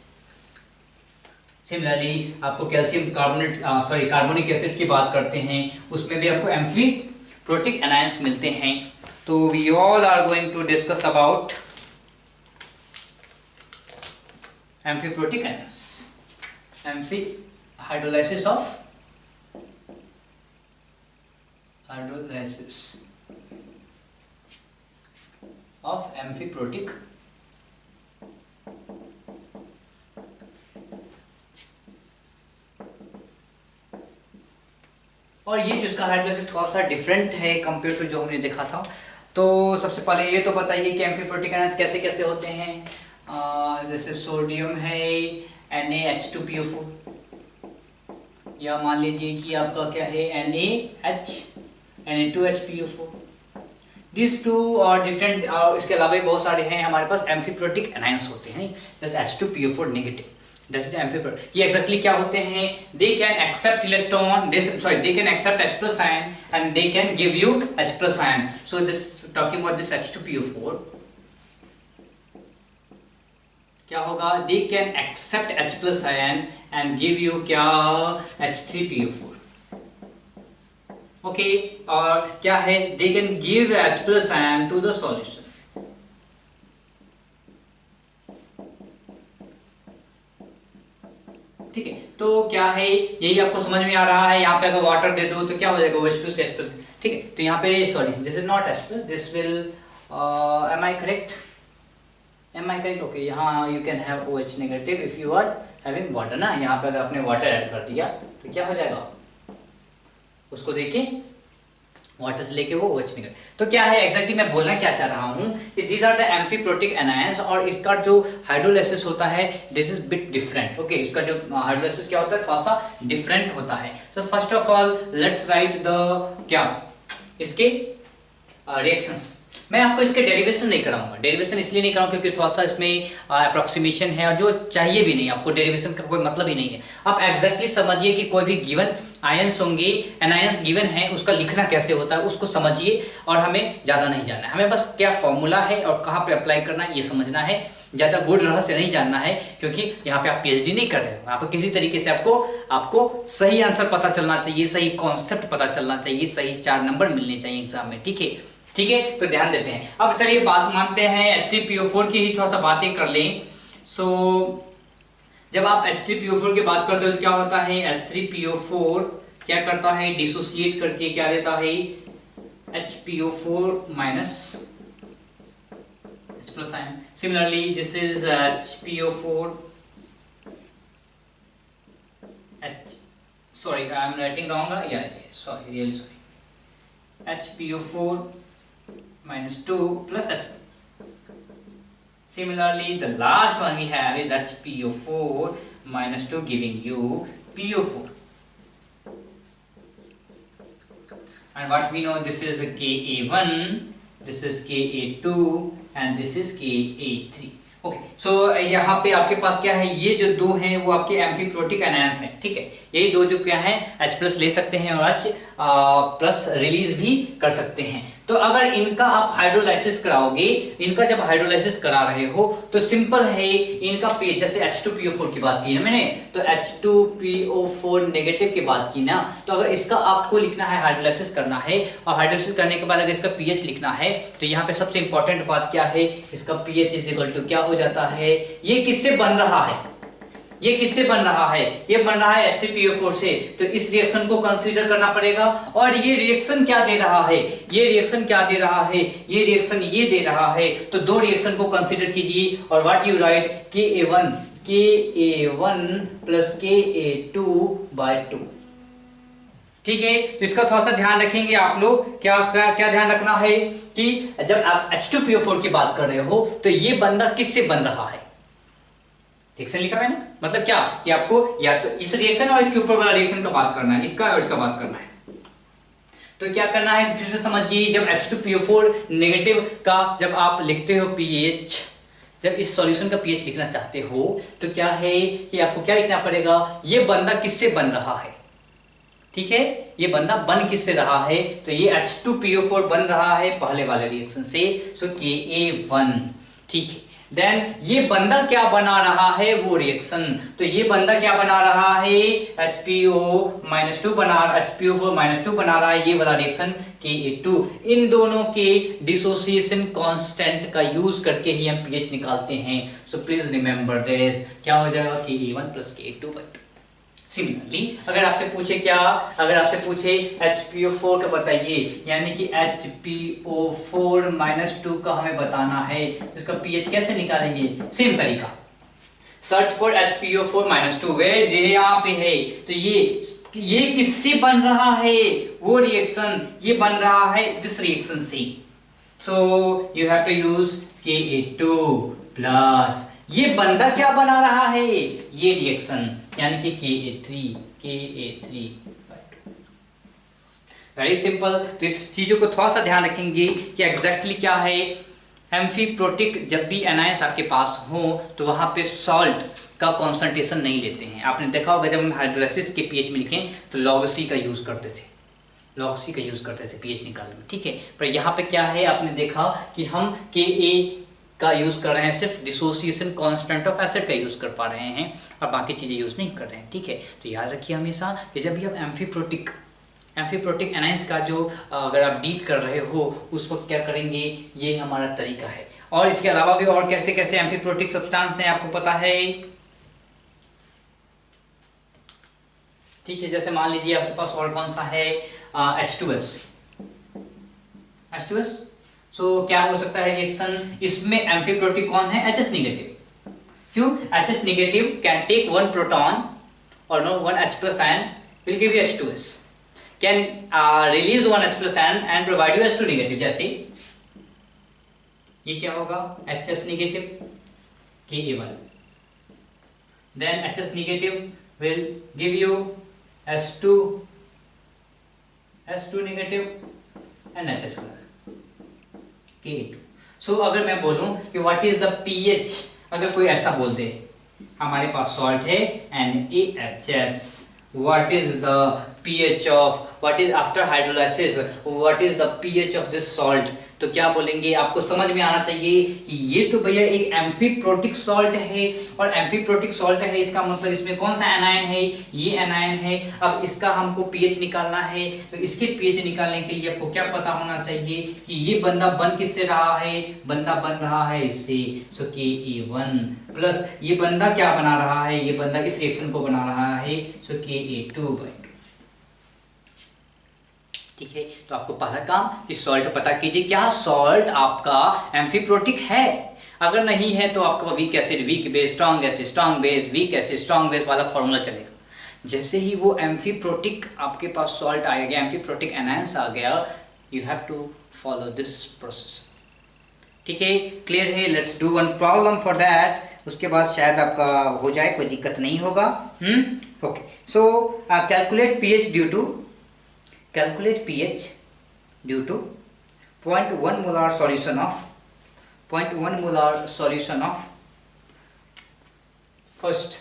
Speaker 1: सिमिलरली आपको कैल्शियम कार्बोनिक एसिड की बात करते हैं, उसमें भी आपको एम्फीप्रोटिक एनायंस मिलते हैं. तो we all are going to discuss about amphiprotic anions, hydrolysis of amphiprotic
Speaker 2: और ये जो इसका हाइड्रोलाइसिस थोड़ा सा डिफरेंट है कंपेयर टू जो हमने देखा था। तो सबसे पहले ये तो बताइए कि एम्फीप्रोटिक आयंस कैसे कैसे होते हैं। जैसे सोडियम है NaH2PO4, या मान लीजिए कि आपका क्या है Na2HPO4। दिस टू और डिफरेंट, और इसके अलावा भी बहुत सारे हैं हमारे पास एम्फीप्रोटिक आयंस होते हैं, जैसे H2PO4 नेगेटिव। ये एग्जैक्टली क्या होते हैं, they can accept electron, they can accept H plus ion and they can give you H plus ion। So this talking about this H2PO4 क्या होगा, they can accept H plus ion and give you क्या H3PO4। Okay, और क्या है, they can give H plus ion to the solution. ठीक है, तो क्या है, यही आपको समझ में आ रहा है। यहाँ पे अगर वाटर दे दो तो क्या हो जाएगा, OH2 से H+। ठीक है, तो यहाँ पे sorry this is not H+, this will am I correct? Okay, यहाँ you can have OH negative if you are having water ना। यहाँ पे अगर आपने वाटर ऐड कर दिया तो क्या हो जाएगा, उसको देखे वाटर से लेके वो OH निकल। तो क्या है एग्जैक्टली मैं बोलना क्या चाह रहा हूँ कि these are the amphiprotic anions, और इसका जो हाइड्रोलाइसिस होता है this is bit different. Okay, इसका जो हाइड्रोलाइसिस क्या होता है थोड़ा सा डिफरेंट होता है। तो first of all let's write the क्या इसके रिएक्शंस। मैं आपको इसके डेरिवेशन नहीं कराऊंगा, डेरिवेशन इसलिए नहीं कराऊंगा क्योंकि थोड़ा सा इसमें अप्रोक्सीमेशन है और जो चाहिए भी नहीं, आपको डेरिवेशन का कोई मतलब ही नहीं है। आप एग्जैक्टली समझिए कि कोई भी गिवन आयंस होंगे, एनायंस गिवन है, उसका लिखना कैसे होता है उसको समझिए, और हमें ज़्यादा नहीं जानना है, हमें बस क्या फॉर्मूला है और कहाँ पे अप्लाई करना है ये समझना है। ज़्यादा गुड रहस्य नहीं जानना है, क्योंकि यहाँ पे आप PhD नहीं कर रहे हो, यहाँ पे किसी तरीके से आपको सही आंसर पता चलना चाहिए, सही कॉन्सेप्ट पता चलना चाहिए, सही 4 नंबर मिलने चाहिए एग्जाम में। ठीक है, ठीक है, तो ध्यान देते हैं। अब चलिए बात मानते हैं H3PO4 की ही थोड़ा सा बातें कर लें। सो जब आप H3PO4 की बात करते हो तो क्या होता है, H3PO4 क्या करता है, डिसोसिएट करके क्या देता है HPO4 minus H plus ion। Similarly this is HPO4 sorry I am writing wrong, sorry, really sorry, HPO4 minus 2 plus H. Similarly, the last one we have is HPO4 minus 2 giving you PO4. And what we know, this is Ka1, this is Ka2 and this is Ka3. Okay, so यहाँ पे आपके पास क्या है, ये जो दो हैं वो आपके एम्फीप्रोटिक एनायंस हैं। ठीक है, यही दो जो क्या है H+ ले सकते हैं और H+ रिलीज भी कर सकते हैं। तो अगर इनका आप हाइड्रोलाइसिस कराओगे, इनका जब हाइड्रोलाइसिस करा रहे हो तो सिंपल है, इनका पीएच जैसे H2PO4 की बात की है मैंने, तो H2PO4 नेगेटिव की बात की ना, तो अगर इसका आपको लिखना है, हाइड्रोलाइसिस करना है, और हाइड्रोलाइसिस करने के बाद अगर इसका पीएच लिखना है तो यहाँ पे सबसे इंपॉर्टेंट बात क्या है, इसका पीएच इज इक्वल टू क्या हो जाता है, ये किससे बन रहा है, ये किससे बन रहा है, ये बन रहा है H3PO4 से, तो इस रिएक्शन को कंसीडर करना पड़ेगा। और ये रिएक्शन क्या दे रहा है, ये रिएक्शन क्या दे रहा है, ये रिएक्शन ये दे रहा है, तो दो रिएक्शन को कंसीडर कीजिए, और what you right Ka1 plus Ka2/2। ठीक है, तो इसका थोड़ा सा ध्यान रखेंगे आप लोग। क्या क्या क्या ध्यान रखना है कि जब आप H2PO4 की बात कर रहे हो तो ये बंदा किससे बन रहा है, रिएक्शन लिखा मैंने, मतलब क्या कि आपको या तो इस रिएक्शन और इसके ऊपर वाला रिएक्शन का बात करना है, इसका और इसका बात करना है। तो क्या करना है, फिर से समझिए, जब H2PO4 नेगेटिव का जब आप लिखते हो पीएच, जब इस सॉल्यूशन का पीएच लिखना चाहते हो तो क्या है कि आपको क्या लिखना पड़ेगा, ये बंदा किससे बन रहा है। ठीक है, ये बंदा बन किससे रहा है, तो ये H2PO4 बन रहा है पहले वाले रिएक्शन से, सो Ka1। ठीक है, देन ये बंदा क्या बना रहा है, वो रिएक्शन, तो ये बंदा क्या बना रहा है, HPO-2 HPO4 -2 बना रहा है, ये वाला रिएक्शन Ka2। इन दोनों के डिसोसिएशन कांस्टेंट का यूज करके ही हम पीएच निकालते हैं। सो प्लीज रिमेंबर दिस, क्या हो जाएगा Ka1 प्लस Ka2/2। सिमिलरली अगर आपसे पूछे HPO4 का बताइए, यानी कि HPO4 -2 का हमें बताना है, इसका पीएच कैसे निकालेंगे, सेम तरीका, सर्च फॉर HPO4 -2, वेयर ये यहाँ पे है, तो ये ये किससे बन रहा है वो रिएक्शन, ये बन रहा है दिस रिएक्शन से। So you have to use Ka2 plus, ये बंदा क्या बना रहा है, ये रिएक्शन, यानी कि Ka3 वेरी सिंपल। तो इस चीजों को थोड़ा सा ध्यान रखेंगे कि एग्जैक्टली क्या है। एम्फीप्रोटिक जब भी एनायंस आपके पास हो तो वहां पे सॉल्ट का कॉन्सेंट्रेशन नहीं लेते हैं। आपने देखा होगा जब हम हाइड्रोलाइसिस के पीएच में लिखें तो log C का यूज करते थे, log C का यूज करते थे पीएच निकालने में, ठीक है। पर यहाँ पे क्या है, आपने देखा कि हम Ka का यूज कर रहे हैं, सिर्फ डिसोसिएशन कांस्टेंट ऑफ एसिड का यूज कर पा रहे हैं और बाकी चीजें यूज नहीं कर रहे हैं, ठीक है। तो याद रखिए हमेशा कि जब भी आप एम्फीप्रोटिक एनायंस का जो अगर आप डील कर रहे हो उस वक्त क्या करेंगे, ये हमारा तरीका है। और इसके अलावा भी और कैसे कैसे एम्फीप्रोटिक सब्सटेंस हैं आपको पता है, ठीक है। जैसे मान लीजिए आपके पास और कौन सा है, H2S। सो क्या हो सकता है रिएक्शन, इसमें एम्फीप्रोटिक कौन है, Hs नेगेटिव। क्यों, Hs negative can take one proton और no one H plus ion will give you H2S, can release one H plus ion and provide you H2 negative। जैसे ये क्या होगा, Hs negative Ka1, then Hs negative will give you S2 negative and Hs plus Ka2। सो अगर मैं बोलूं कि what is the pH, अगर कोई ऐसा बोल दे हमारे पास सॉल्ट है NaHS, what is the pH of, what is after hydrolysis, what is the pH of this salt, तो क्या बोलेंगे, आपको समझ में आना चाहिए कि ये तो भैया एक एम्फीप्रोटिक सॉल्ट है, और एम्फीप्रोटिक सॉल्ट है इसका मतलब इसमें कौन सा एनायन है, ये एनायन है। अब इसका हमको पीएच निकालना है, तो इसके पीएच निकालने के लिए आपको क्या पता होना चाहिए कि ये बंदा बन किससे रहा है, बंदा बन रहा है इससे, सो Ka1 प्लस ये बंदा क्या बना रहा है, ये बंदा इस रिएक्शन को बना रहा है, सो Ka2 ठीक है। तो आपको पहला काम कि सॉल्ट पता कीजिए, क्या सॉल्ट आपका एम्फीप्रोटिक है, अगर नहीं है तो आपका weak acid weak base, strong acid strong base, weak acid strong base वाला फॉर्मूला चलेगा। जैसे ही वो एम्फीप्रोटिक आपके पास सॉल्ट आ गया, एम्फीप्रोटिक एनायंस आ गया, you have to follow this process, ठीक है। क्लियर है, let's do one problem for that, उसके बाद शायद आपका हो जाए, कोई दिक्कत नहीं होगा। Okay, so calculate pH due to, calculate pH due to 0.1 molar solution of 0.1 molar solution of first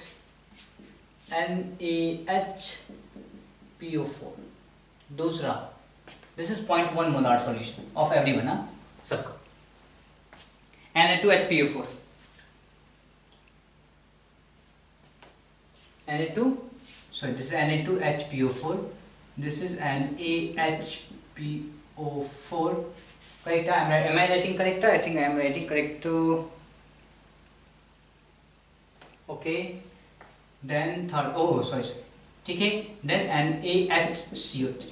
Speaker 2: NaHPO4, दूसरा this is 0.1 molar solution of everyone, सबका Na2HPO4, sorry this is Na2HPO4, this is an NaHPO4, correct? Am I writing correct? I think I am writing correct too. Okay, then third, oh sorry, ठीक है, then NaHCO3,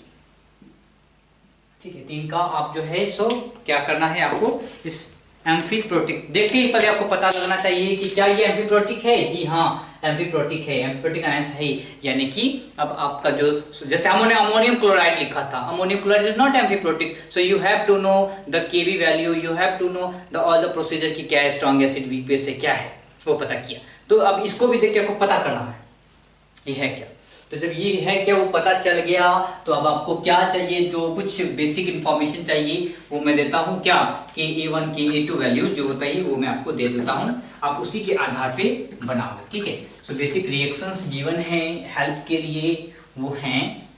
Speaker 2: ठीक है। तीन का आप जो है सो क्या करना है, आपको इस एम्फीप्रोटिक देखते ही पहले आपको पता लगना चाहिए कि क्या ये एम्फीप्रोटिक है, जी हाँ एम्फीप्रोटिक है, एम्फीप्रोटिक एनायंस है। यानी कि अब आपका जो जैसे अमोनियम क्लोराइड लिखा था, ammonium chloride is not amphiprotic, so you have to know the Kb value, you have to know the all the procedure की क्या है, स्ट्रॉन्ग एसिड वीक बेस है क्या है, वो पता किया। तो अब इसको भी देख के आपको पता करना है ये है क्या। तो जब ये है क्या वो पता चल गया, तो अब आपको क्या चाहिए, जो कुछ बेसिक इंफॉर्मेशन चाहिए वो मैं देता हूँ, क्या Ka1 Ka2 वैल्यूज जो होता है वो मैं आपको दे देता हूँ, आप उसी के आधार पे बनाओ, ठीक है। सो बेसिक रिएक्शंस गिवन हैं हेल्प के लिए, वो हैं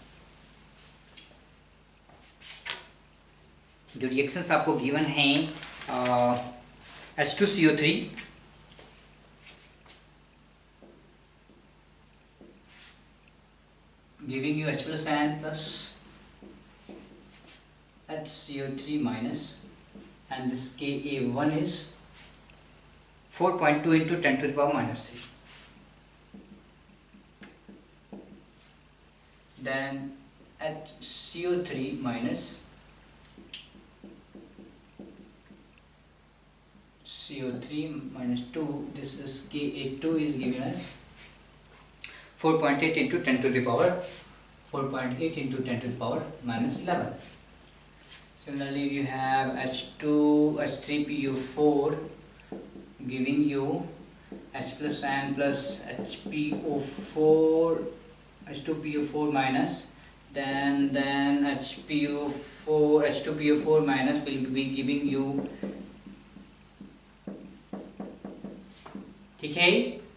Speaker 2: जो रिएक्शंस आपको गिवन हैं H2CO3 giving you H plus ion plus HCO3 minus, and this Ka1 is 4.2 into 10 to the power minus 3. Then HCO3 minus CO3 minus 2, this is Ka2 is given as 4.8 into 10 to the power 4.8 into 10 to the power minus 11. Similarly, you have H2 H3PO4 giving you H plus N plus HPO4 H2PO4 minus then H2PO4 minus will be giving you, ठीक है,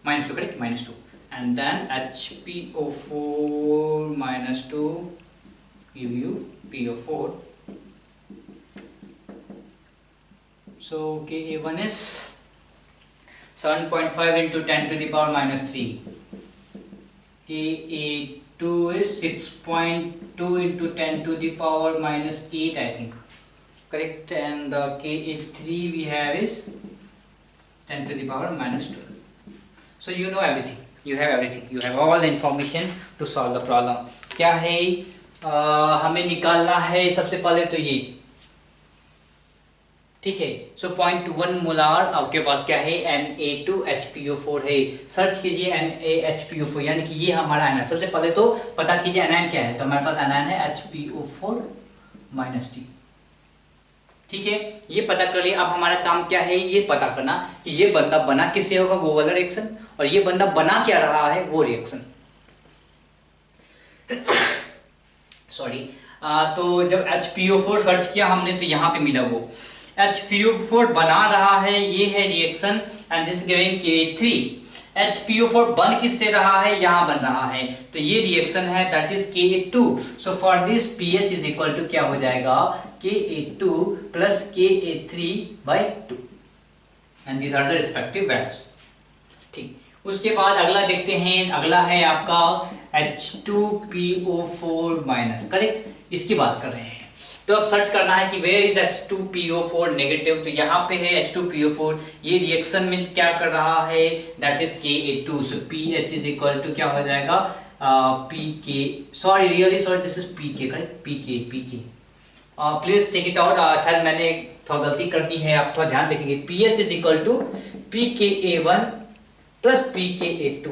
Speaker 2: minus 2, correct, minus 2, and then HPO4 minus 2 give you PO4. So Ka1 is 7.5 into 10 to the power minus 3. Ka2 is 6.2 into 10 to the power minus 8, I think, correct, and the Ka3 we have is 10 to the power minus 12. So you know everything, you have everything, you have all the information to solve the problem. क्या है, हमें निकालना है सबसे पहले तो ये, ठीक है. सो 0.1 मोलार आपके पास क्या है, Na2HPO4 है. सर्च कीजिए NaHPO4, यानी कि ये हमारा एनायन. सबसे पहले तो पता कीजिए एनायन क्या है. तो हमारे पास एनायन है HPO4 माइनस T, ठीक है. ये पता कर लिया. अब हमारा काम क्या है, ये पता करना कि ये बंदा बना किससे होगा, वो वाला रिएक्शन, और ये बंदा बना क्या रहा है, वो रिएक्शन. सॉरी. तो जब HPO4 सर्च किया हमने तो यहाँ पे मिला वो HPO4 बना रहा है, ये है reaction, and this giving K3. HPO4 बन किससे रहा है, यहाँ बन रहा है, तो ये रिएक्शन है, that is Ka2. So for this pH is equal to क्या हो जाएगा, Ka2 plus Ka3/2, and these are the respective values. ठीक. उसके बाद अगला देखते हैं. अगला है आपका H2PO4 माइनस, करेक्ट, इसकी बात कर रहे हैं. तो अब सर्च करना है कि वेयर इज H2PO4 नेगेटिव. तो यहाँ पे है H2PO4, ये रिएक्शन में क्या कर रहा है, that is Ka2. So pH is equal to क्या हो जाएगा, PK, sorry really sorry, this is PK, correct, PK. Please check it out. शायद मैंने थोड़ा गलती कर दी है, आप थोड़ा ध्यान रखेंगे. pH is equal to PKA1 plus PKA2,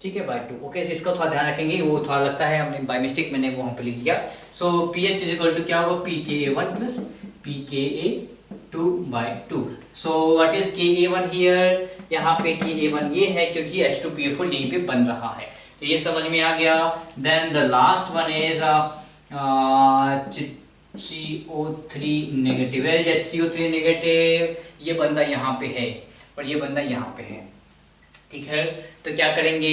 Speaker 2: ठीक है, बाय 2. ओके, सो इसका थोड़ा ध्यान रखेंगे, वो थोड़ा लगता है हमने बाय मिस्टेक मैंने वो हम पे लिख दिया. सो pH इज इक्वल टू क्या होगा, PKA1 plus PKA2/2. So what is Ka1 here, यहाँ पे Ka1 ये है क्योंकि H2PO4 यहीं पे बन रहा है, तो ये समझ में आ गया. Then the last one is CO3 negative. HCO3 negative, ये बंदा यहाँ पे है और ये बंदा यहाँ पे है, ठीक है. तो क्या करेंगे,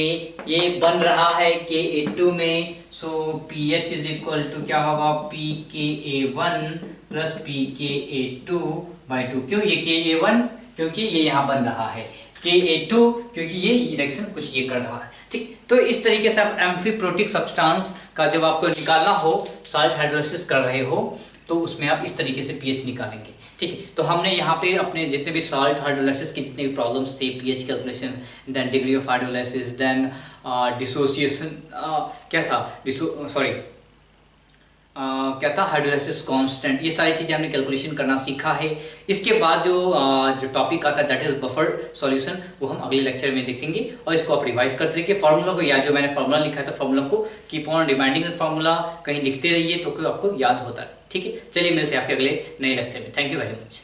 Speaker 2: ये बन रहा है Ka2 में. सो pH इज इक्वल टू क्या होगा, PKA1 प्लस PKA2/2. क्यों ये Ka1, क्योंकि ये यहाँ बन रहा है. Ka2 क्योंकि ये रिएक्शन कुछ ये कर रहा है, ठीक. तो इस तरीके से आप एम्फीप्रोटिक सब्सटेंस का जब आपको निकालना हो, सॉल्ट हाइड्रोलिसिस कर रहे हो, तो उसमें आप इस तरीके से pH निकालेंगे, ठीक है. तो हमने यहाँ पे अपने जितने भी सॉल्ट हाइड्रोलिसिस के जितने भी प्रॉब्लम्स थे, pH calculation, then degree of hydrolysis, then dissociation, क्या था, क्या था, हाइड्रोलिसिस कांस्टेंट, ये सारी चीज़ें हमने कैलकुलेशन करना सीखा है. इसके बाद जो टॉपिक आता है दैट इज बफर सॉल्यूशन, वो हम अगले लेक्चर में देखेंगे. और इसको आप रिवाइज करते रहिए. फार्मूला को याद, जो मैंने फार्मूला लिखा था, फार्मूला को keep on reminding the formula, कहीं लिखते रहिए तो आपको याद होता है, ठीक है. चलिए मिलते हैं आपके अगले नए लेक्चर में. Thank you very much.